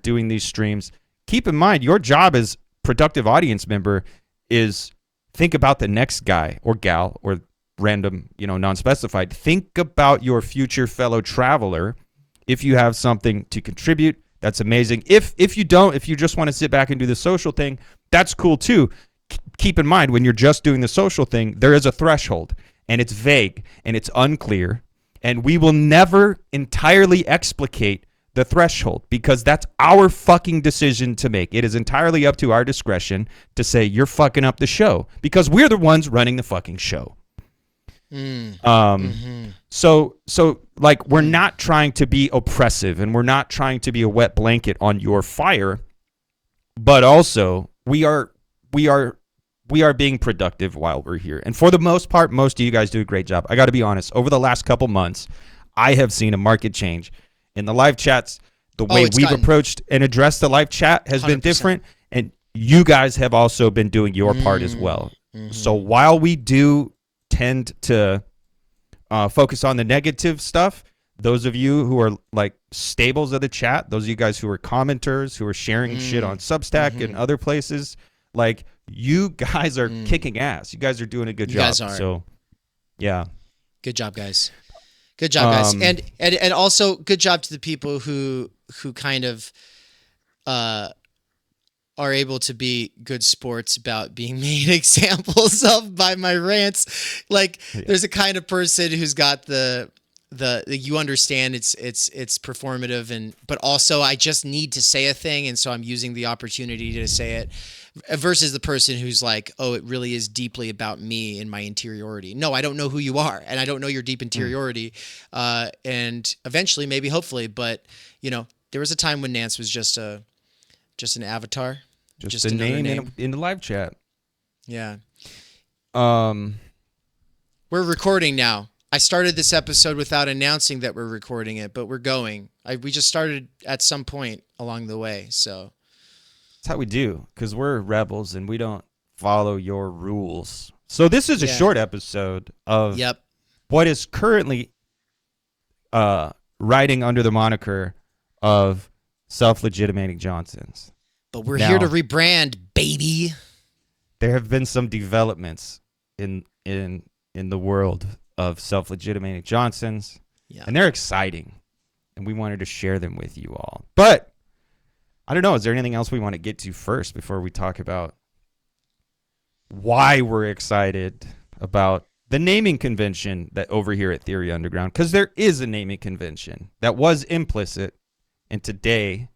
doing these streams, keep in mind your job as productive audience member is think about the next guy or gal or random, non-specified. Think about your future fellow traveler. If you have something to contribute, that's amazing. If you don't, if you just want to sit back and do the social thing, that's cool too. Keep in mind, when you're just doing the social thing, there is a threshold, and it's vague, and it's unclear, and we will never entirely explicate the threshold because that's our fucking decision to make. It is entirely up to our discretion to say you're fucking up the show because we're the ones running the fucking show. So like we're not trying to be oppressive and we're not trying to be a wet blanket on your fire, but also we are being productive while we're here. And for the most part, most of you guys do a great job. I got to be honest. Over the last couple months, I have seen a market change in the live chats. The way we've approached and addressed the live chat has 100%. Been different. And you guys have also been doing your part as well. So while we do tend to focus on the negative stuff, those of you who are like stables of the chat, those of you guys who are commenters, who are sharing shit on Substack and other places, like you guys are kicking ass. You guys are doing a good job. Guys are. So, yeah. Good job, guys. Good job, guys. And also good job to the people who kind of are able to be good sports about being made examples of by my rants. Like there's a kind of person who's got the you understand it's performative but also I just need to say a thing and so I'm using the opportunity to say it, versus the person who's like, oh, it really is deeply about me and my interiority. No, I don't know who you are and I don't know your deep interiority. And eventually, maybe, hopefully, but there was a time when Nance was just an avatar, just a name. In the live chat. Yeah. We're recording now. I started this episode without announcing that we're recording it, but we're going. We just started at some point along the way, so. That's how we do, because we're rebels and we don't follow your rules. So this is a short episode of what is currently writing under the moniker of Self-Legitimating Johnsons. But we're here to rebrand, baby. There have been some developments in the world of Self-Legitimating Johnsons, and they're exciting, and we wanted to share them with you all. But I don't know, is there anything else we want to get to first before we talk about why we're excited about the naming convention that over here at Theory Underground? Because there is a naming convention that was implicit, and today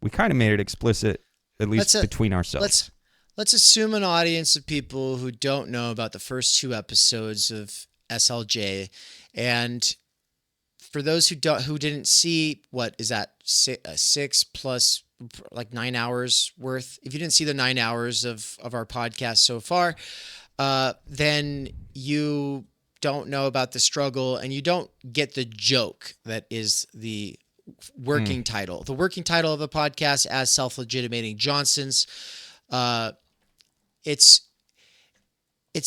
we kind of made it explicit, at least between ourselves. Let's assume an audience of people who don't know about the first 2 episodes of SLJ, and for those who didn't see, what is that, 6 plus like 9 hours worth? If you didn't see the 9 hours of our podcast so far, then you don't know about the struggle and you don't get the joke that is the working title. The working title of the podcast as Self-Legitimating Johnsons. It's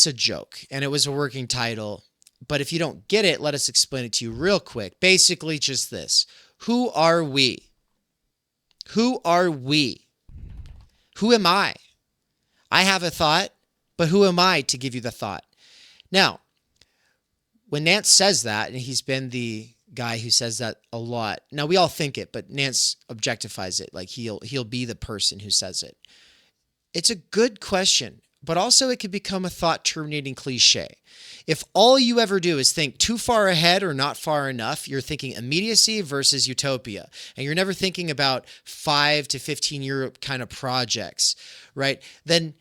a joke, and it was a working title. But if you don't get it, let us explain it to you real quick. Basically, just this. Who are we? Who are we? Who am I? I have a thought, but who am I to give you the thought? Now, when Nance says that, and he's been the guy who says that a lot. Now, we all think it, but Nance objectifies it. Like he'll be the person who says it. It's a good question, but also it could become a thought-terminating cliche. If all you ever do is think too far ahead or not far enough, you're thinking immediacy versus utopia, and you're never thinking about 5 to 15-year kind of projects, right? Then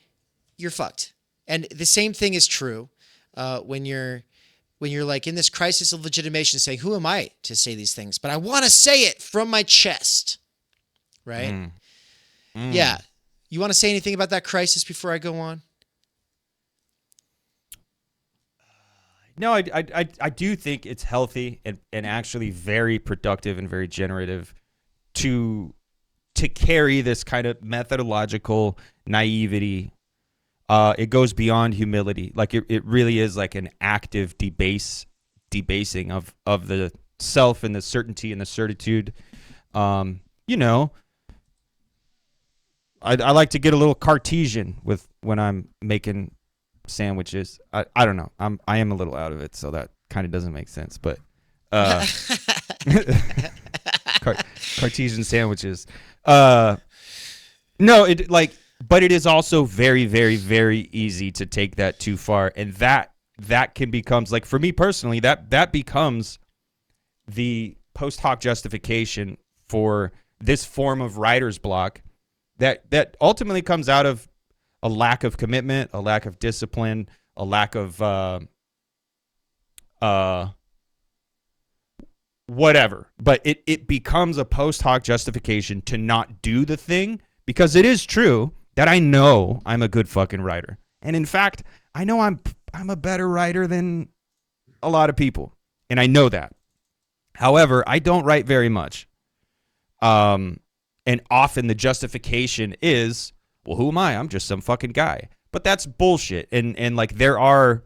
you're fucked. And the same thing is true when you're like in this crisis of legitimation saying, who am I to say these things? But I want to say it from my chest, right? Yeah. You want to say anything about that crisis before I go on? No, I do think it's healthy and actually very productive and very generative to carry this kind of methodological naivety. It goes beyond humility. Like it really is like an active debasing of the self and the certainty and the certitude. I like to get a little Cartesian with when I'm making sandwiches. I don't know. I am a little out of it, so that kind of doesn't make sense. But Cartesian sandwiches. No, but it is also very, very, very easy to take that too far, and that can becomes like for me personally that becomes the post hoc justification for this form of writer's block that ultimately comes out of a lack of commitment, a lack of discipline, a lack of whatever. But it becomes a post hoc justification to not do the thing, because it is true that I know I'm a good fucking writer. And in fact, I know I'm a better writer than a lot of people. And I know that. However, I don't write very much. And often the justification is, well, who am I? I'm just some fucking guy. But that's bullshit. And like you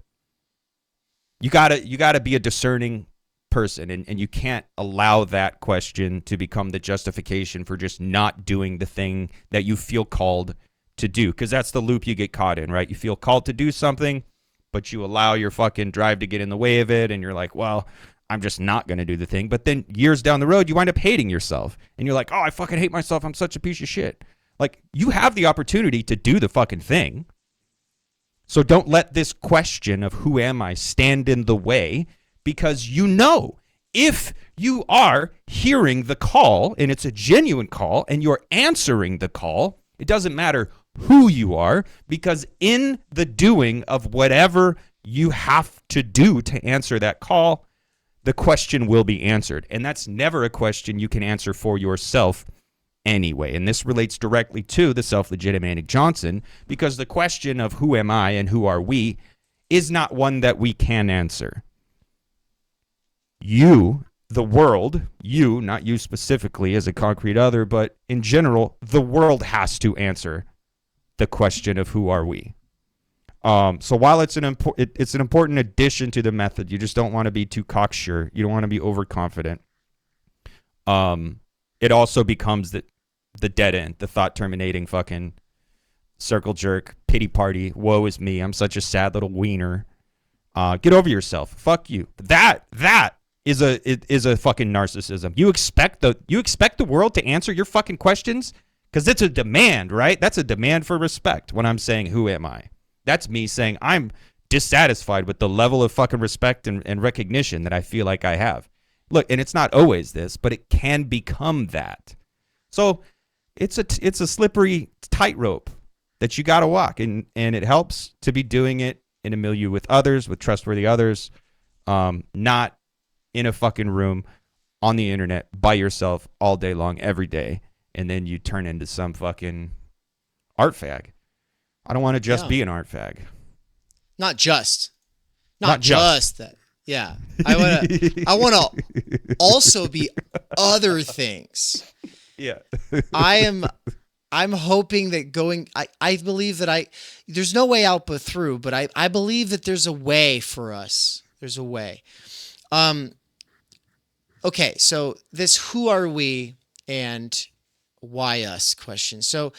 gotta be a discerning person, and you can't allow that question to become the justification for just not doing the thing that you feel called to do, because that's the loop you get caught in, right? You feel called to do something, but you allow your fucking drive to get in the way of it, and you're like, well, I'm just not going to do the thing. But then years down the road, you wind up hating yourself, and you're like, oh, I fucking hate myself. I'm such a piece of shit. Like, you have the opportunity to do the fucking thing. So don't let this question of who am I stand in the way, because you know if you are hearing the call and it's a genuine call and you're answering the call, it doesn't matter who you are, because in the doing of whatever you have to do to answer that call, the question will be answered. And that's never a question you can answer for yourself anyway. And this relates directly to the self-legitimating Johnson, because the question of who am I and who are we is not one that we can answer. You, the world, you, not you specifically as a concrete other, but in general, the world has to answer the question of who are we. So while it's an important addition to the method, you just don't want to be too cocksure. You don't want to be overconfident. It also becomes the dead end, the thought terminating fucking circle jerk, pity party. Woe is me. I'm such a sad little wiener. Get over yourself. Fuck you. That is a fucking narcissism. You expect the world to answer your fucking questions because it's a demand, right? That's a demand for respect. When I'm saying who am I, that's me saying I'm dissatisfied with the level of fucking respect and recognition that I feel like I have. Look, and it's not always this, but it can become that. So it's a slippery tightrope that you got to walk, and it helps to be doing it in a milieu with others, with trustworthy others, not in a fucking room on the internet by yourself all day long, every day, and then you turn into some fucking art fag. I don't want to just be an art fag. Not just that. Yeah. I want to also be other things. Yeah. I'm hoping that I believe that there's no way out but through, but I believe that there's a way for us. There's a way. Okay, so this who are we and why us question. So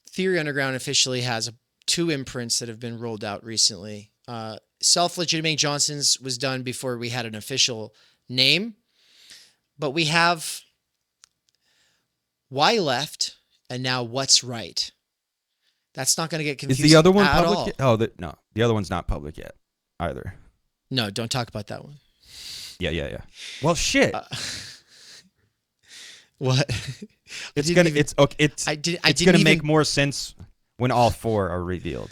Theory Underground officially has two imprints that have been rolled out recently. Self-Legitimating Johnson's was done before we had an official name, but we have Why Left and now What's Right. That's not going to get confusing. Is the other one at public all. yet? Oh, no. The other one's not public yet either. No, don't talk about that one. Yeah. Well, shit. What? It's gonna make more sense when all four are revealed.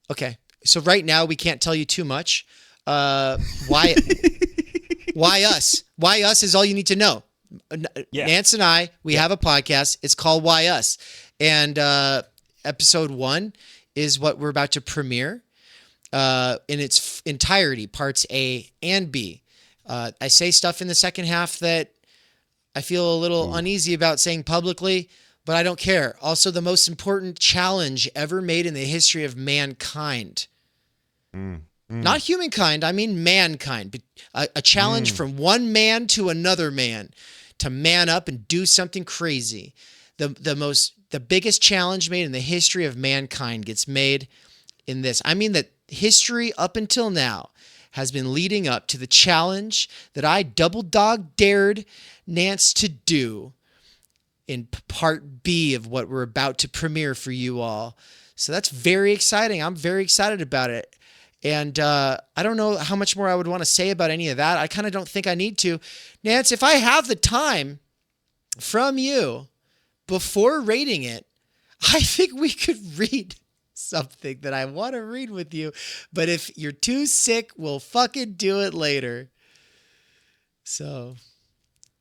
Okay, so right now we can't tell you too much. Why us? Why us is all you need to know. Yeah. Nance and I, we have a podcast. It's called Why Us, and episode 1 is what we're about to premiere in its entirety, parts A and B. I say stuff in the second half that I feel a little uneasy about saying publicly, but I don't care. Also, the most important challenge ever made in the history of mankind. Not humankind, I mean mankind. A challenge from one man to another man to man up and do something crazy. the biggest challenge made in the history of mankind gets made in this. I mean that history up until now has been leading up to the challenge that I double dog dared Nance to do in part B of what we're about to premiere for you all. So that's very exciting. I'm very excited about it. And I don't know how much more I would want to say about any of that. I kind of don't think I need to. Nance, if I have the time from you before rating it, I think we could read something that I want to read with you. But if you're too sick, we'll fucking do it later. So.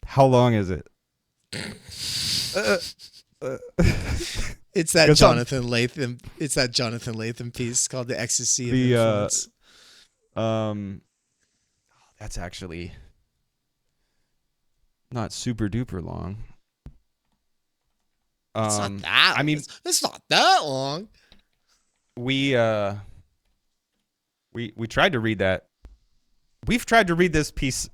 How long is it? It's that Jonathan Latham. It's that Jonathan Latham piece called "The Ecstasy of Influence." That's actually not super duper long. It's not that. I mean, it's not that long. We tried to read that. We've tried to read this piece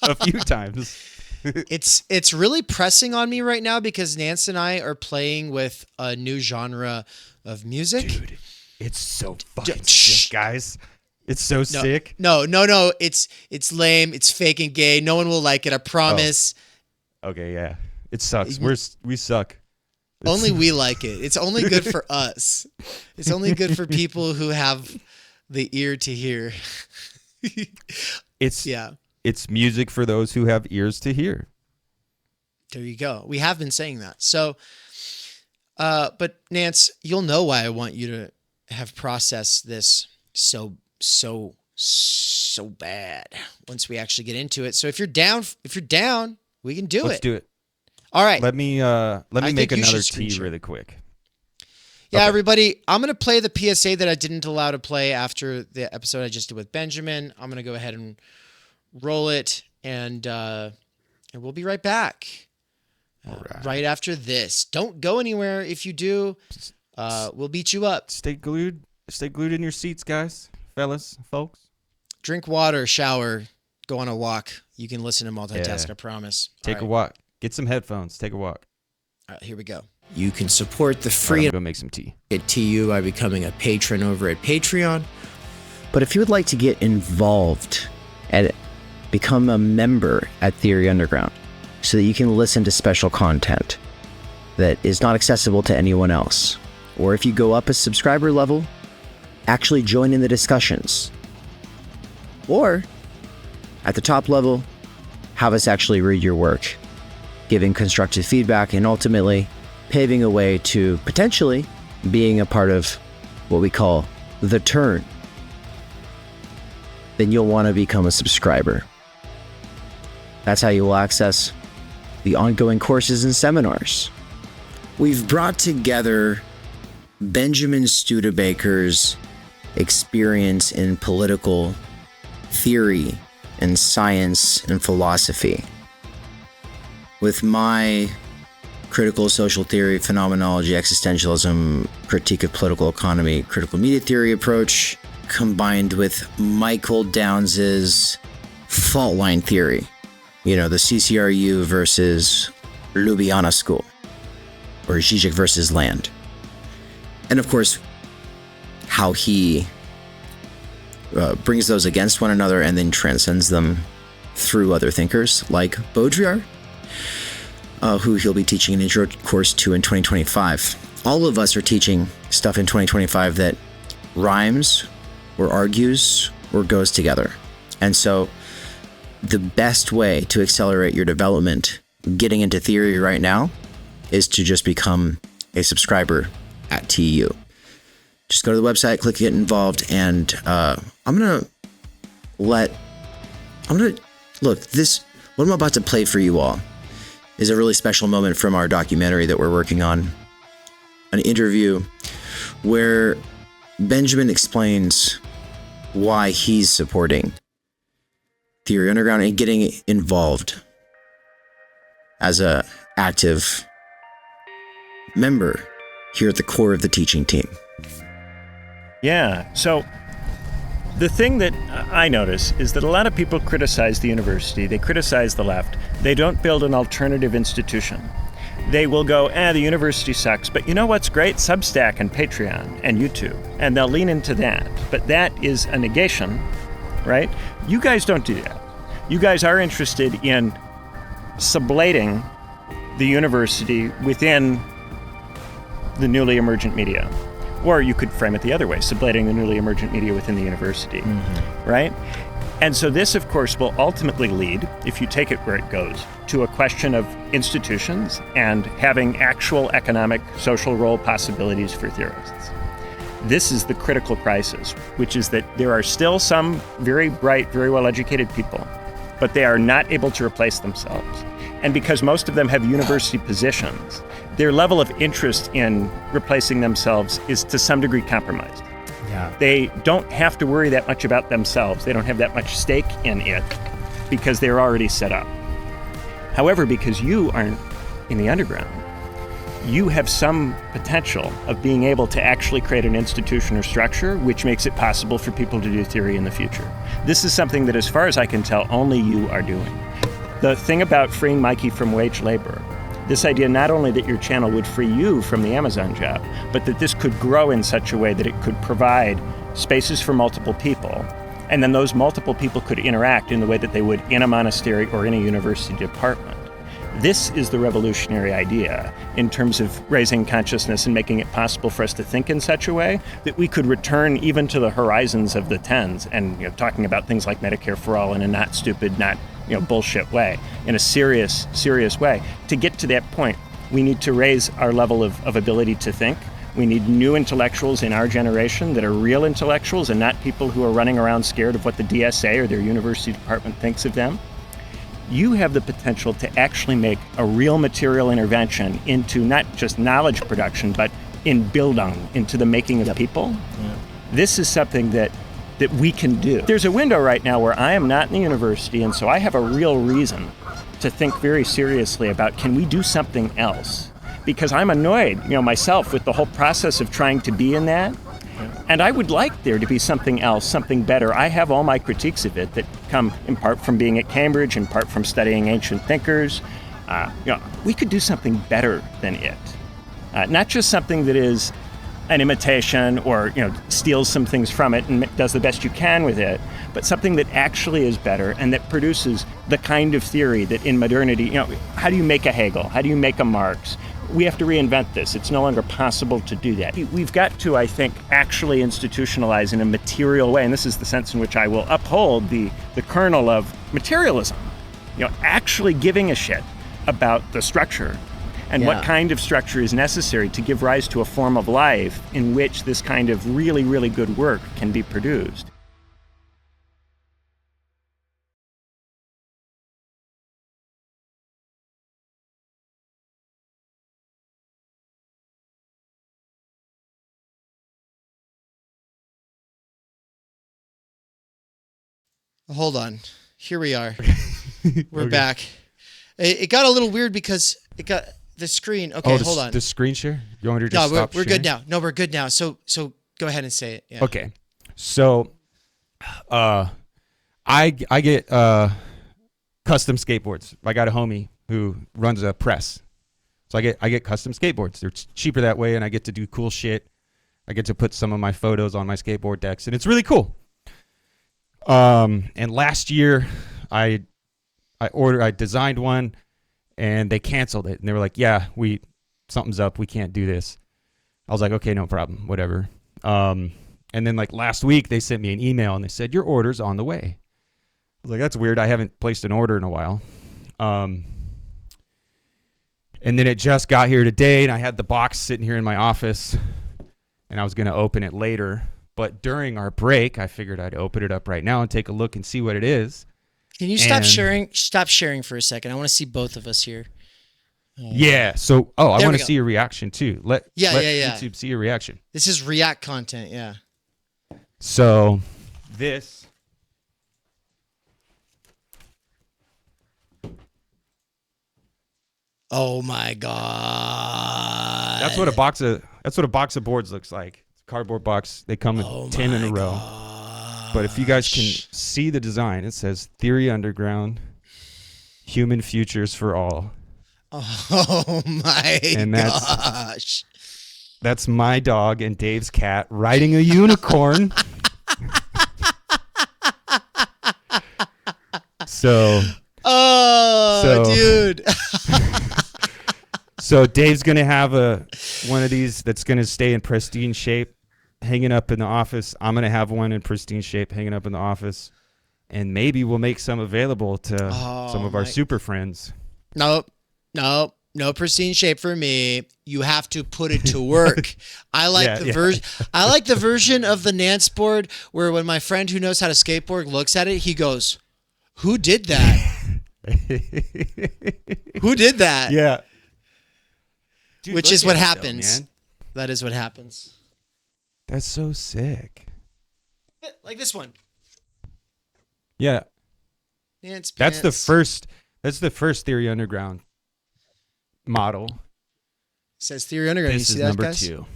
a few times. It's really pressing on me right now because Nance and I are playing with a new genre of music. Dude, it's so fucking sick, guys. It's so sick. No. It's lame. It's fake and gay. No one will like it. I promise. Oh. Okay, yeah. It sucks. We suck. Only we like it. It's only good for us. It's only good for people who have the ear to hear. It's music for those who have ears to hear. There you go. We have been saying that. So, but Nance, you'll know why I want you to have processed this so bad once we actually get into it. So if you're down, we can do it. Let's do it. All right. Let me make another tea really quick. Yeah, okay. Everybody, I'm going to play the PSA that I didn't allow to play after the episode I just did with Benjamin. I'm going to go ahead and roll it, and we'll be right back. Right after this. Don't go anywhere. If you do, we'll beat you up. Stay glued in your seats, guys, fellas, folks. Drink water, shower, go on a walk. You can listen to multitask, I promise. Take a walk. Get some headphones. Take a walk. All right, here we go. You can support the free I'm gonna go make some tea at TU by becoming a patron over at Patreon. But if you would like to get involved and become a member at Theory Underground so that you can listen to special content that is not accessible to anyone else, or if you go up a subscriber level, actually join in the discussions, or at the top level, have us actually read your work, giving constructive feedback, and ultimately paving a way to potentially being a part of what we call the turn, then you'll want to become a subscriber. That's how you will access the ongoing courses and seminars. We've brought together Benjamin Studebaker's experience in political theory and science and philosophy with my critical social theory, phenomenology, existentialism, critique of political economy, critical media theory approach, combined with Michael Downes's fault line theory. You know, the CCRU versus Ljubljana School, or Žižek versus Land. And of course, how he brings those against one another and then transcends them through other thinkers like Baudrillard, who he'll be teaching an intro course to in 2025. All of us are teaching stuff in 2025 that rhymes or argues or goes together. And so the best way to accelerate your development getting into theory right now is to just become a subscriber at TU. Just go to the website, click get involved, and look, this, what I'm about to play for you all is a really special moment from our documentary that we're working on. An interview where Benjamin explains why he's supporting Theory Underground and getting involved as a active member here at the core of the teaching team. Yeah, so the thing that I notice is that a lot of people criticize the university, they criticize the left, they don't build an alternative institution. they will go, the university sucks, but you know what's great? Substack and Patreon and YouTube. And they'll lean into that. But that is a negation, right? You guys don't do that. You guys are interested in sublating the university within the newly emergent media. Or you could frame it the other way, sublating the newly emergent media within the university, right? And so this, of course, will ultimately lead, if you take it where it goes, to a question of institutions and having actual economic, social role possibilities for theorists. This is the critical crisis, which is that there are still some very bright, very well-educated people, but they are not able to replace themselves. And because most of them have university positions, their level of interest in replacing themselves is to some degree compromised. Yeah. They don't have to worry that much about themselves. They don't have that much stake in it because they're already set up. However, because you aren't in the underground, you have some potential of being able to actually create an institution or structure which makes it possible for people to do theory in the future. This is something that, as far as I can tell, only you are doing. The thing about freeing Mikey from wage labor, this idea not only that your channel would free you from the Amazon job, but that this could grow in such a way that it could provide spaces for multiple people, and then those multiple people could interact in the way that they would in a monastery or in a university department. This is the revolutionary idea in terms of raising consciousness and making it possible for us to think in such a way that we could return even to the horizons of the tens and talking about things like Medicare for all in a not stupid, not bullshit way, in a serious way. To get to that point, we need to raise our level of ability to think. We need new intellectuals in our generation that are real intellectuals and not people who are running around scared of what the DSA or their university department thinks of them. You have the potential to actually make a real material intervention into not just knowledge production, but in Bildung, into the making of people. Yeah. This is something that we can do. There's a window right now where I am not in the university, and so I have a real reason to think very seriously about, can we do something else? Because I'm annoyed, myself with the whole process of trying to be in that. And I would like there to be something else, something better. I have all my critiques of it that come in part from being at Cambridge, in part from studying ancient thinkers. We could do something better than it. Not just something that is an imitation or steals some things from it and does the best you can with it, but something that actually is better and that produces the kind of theory that in modernity, how do you make a Hegel? How do you make a Marx? We have to reinvent this. It's no longer possible to do that. We've got to, I think, actually institutionalize in a material way, and this is the sense in which I will uphold the kernel of materialism, actually giving a shit about the structure and what kind of structure is necessary to give rise to a form of life in which this kind of really, really good work can be produced. Hold on. Here we are. We're back. It got a little weird because it got the screen. Okay, hold on. The screen share? You want me to just stop we're sharing? good now. No, we're good now. So go ahead and say it. Yeah. Okay. So I get custom skateboards. I got a homie who runs a press. So I get custom skateboards. They're cheaper that way, and I get to do cool shit. I get to put some of my photos on my skateboard decks, and it's really cool. And last year I designed one and they canceled it, and they were like, yeah, something's up. We can't do this. I was like, okay, no problem, whatever. And then like last week they sent me an email and they said, your order's on the way. I was like, that's weird. I haven't placed an order in a while. And then it just got here today, and I had the box sitting here in my office, and I was going to open it later. But during our break, I figured I'd open it up right now and take a look and see what it is. Can you stop sharing? Stop sharing for a second. I want to see both of us here. Yeah. So, I want to see your reaction too. Let YouTube see your reaction. This is React content. Yeah. So, this. Oh my God. That's what a box of boards looks like. Cardboard box. They come in 10 in a row. But if you guys can see the design, it says Theory Underground, Human Futures for All. Oh my And gosh. That's my dog and Dave's cat riding a unicorn. So, dude. so Dave's gonna have one of these that's gonna stay in pristine shape, hanging up in the office. I'm gonna have one in pristine shape, hanging up in the office, and maybe we'll make some available to some of our super friends. Nope. No pristine shape for me. You have to put it to work. I like version. I like the version of the Nance board where when my friend who knows how to skateboard looks at it, he goes, "Who did that? Who did that?" Yeah. Dude, which is what though, happens. man. That is what happens. That's so sick. Like this one. Yeah. Nance That's the pants. first Theory Underground model. It says Theory Underground. This You is see that, number guys? 2.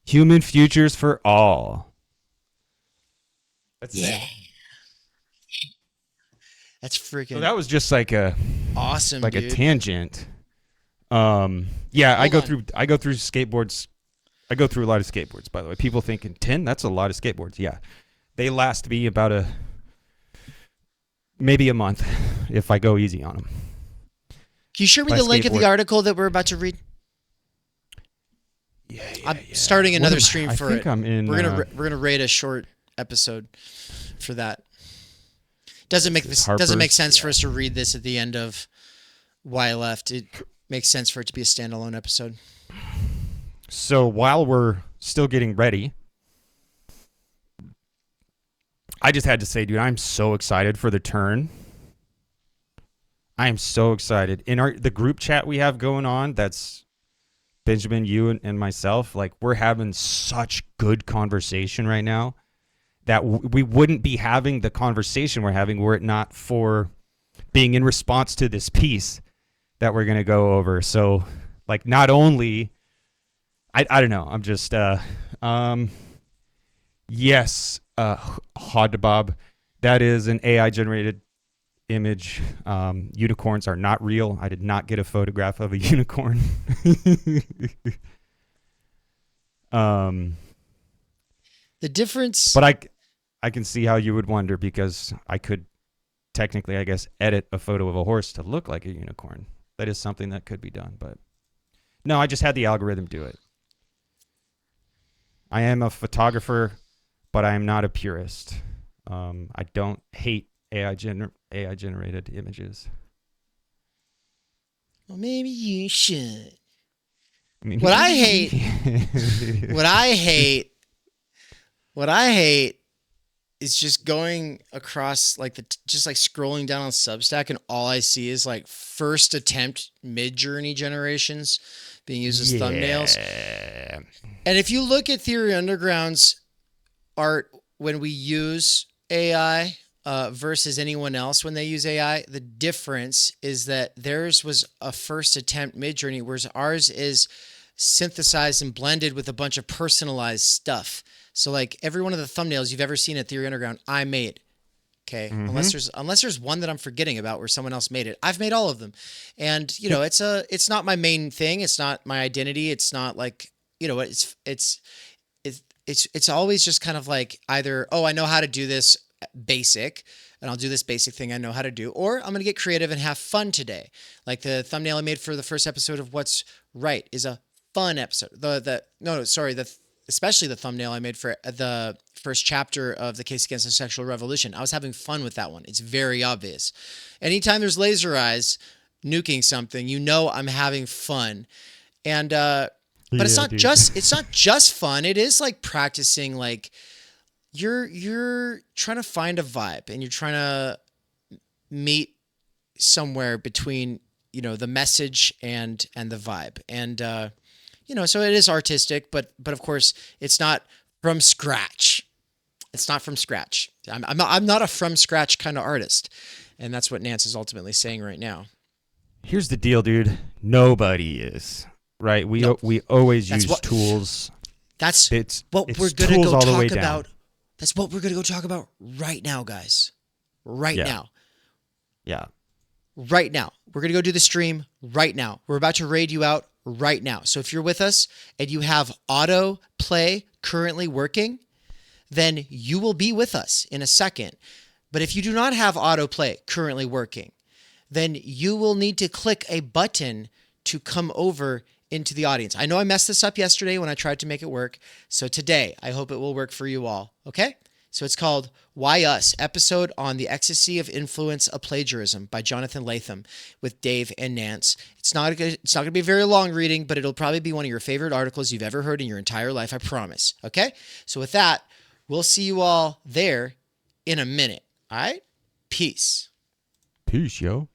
Human futures for all. That's Yeah. it. That's freaking So that was just like a awesome, a dude. tangent. Yeah, I Hold go on. through skateboards. I go through a lot of skateboards, by the way. People thinking 10, that's a lot of skateboards. Yeah. They last me about maybe a month if I go easy on them. Can you share me My the link of the skateboard. article that we're about to read? Yeah. I'm starting another What am I- stream for I think it. I'm in. We're gonna rate a short episode for that. Doesn't make Harper's? sense for us to read this at the end of Why I Left. It makes sense for it to be a standalone episode. So while we're still getting ready, I just had to say, dude, I'm so excited for the turn. I am so excited. In the group chat we have going on, that's Benjamin, you, and myself, like we're having such good conversation right now that we wouldn't be having the conversation we're having were it not for being in response to this piece that we're going to go over. So like not only, I don't know, I'm just, yes, Hodbob, that is an AI generated image. Unicorns are not real. I did not get a photograph of a unicorn. The difference. But I can see how you would wonder because I could technically, I guess, edit a photo of a horse to look like a unicorn. That is something that could be done, but no, I just had the algorithm do it. I am a photographer, but I am not a purist. I don't hate AI generated images. Well, maybe you should. I mean, What I hate is just going across like just like scrolling down on Substack and all I see is like first attempt mid-journey generations being used as thumbnails. And if you look at Theory Underground's art when we use AI versus anyone else when they use AI, the difference is that theirs was a first attempt mid-journey, whereas ours is synthesized and blended with a bunch of personalized stuff. So like every one of the thumbnails you've ever seen at Theory Underground, I made. Okay. Mm-hmm. Unless there's one that I'm forgetting about where someone else made it. I've made all of them. And you know, it's not my main thing. It's not my identity. It's not like, you know, it's always just kind of like either, oh, I know how to do this basic and I'll do this basic thing I know how to do, or I'm going to get creative and have fun today. Like the thumbnail I made for the first episode of What's Right is a fun episode. Especially the thumbnail I made for the first chapter of The Case Against the Sexual Revolution. I was having fun with that one. It's very obvious. Anytime there's laser eyes nuking something, you know I'm having fun. And but it's not just fun. It is like practicing, like you're trying to find a vibe and you're trying to meet somewhere between, you know, the message and the vibe. And you know, so it is artistic, but of course it's not from scratch. It's not from scratch. I'm not a from scratch kind of artist, and that's what Nance is ultimately saying right now. Here's the deal, dude. Nobody is. Right? We always use tools. That's it's we're going to tools go all the way talk down. about. That's what we're going to go talk about right now, guys. Right now. Yeah. right now. We're going to go do the stream right now. We're about to raid you out right now. So if you're with us and you have auto play currently working, then you will be with us in a second. But if you do not have autoplay currently working, then you will need to click a button to come over into the audience. I know I messed this up yesterday when I tried to make it work. So today, I hope it will work for you all. Okay? So it's called Why Us? Episode on the Ecstasy of Influence of Plagiarism by Jonathan Latham with Dave and Nance. It's not going to be a very long reading, but it'll probably be one of your favorite articles you've ever heard in your entire life, I promise. Okay? So with that, we'll see you all there in a minute. All right? Peace. Peace, yo.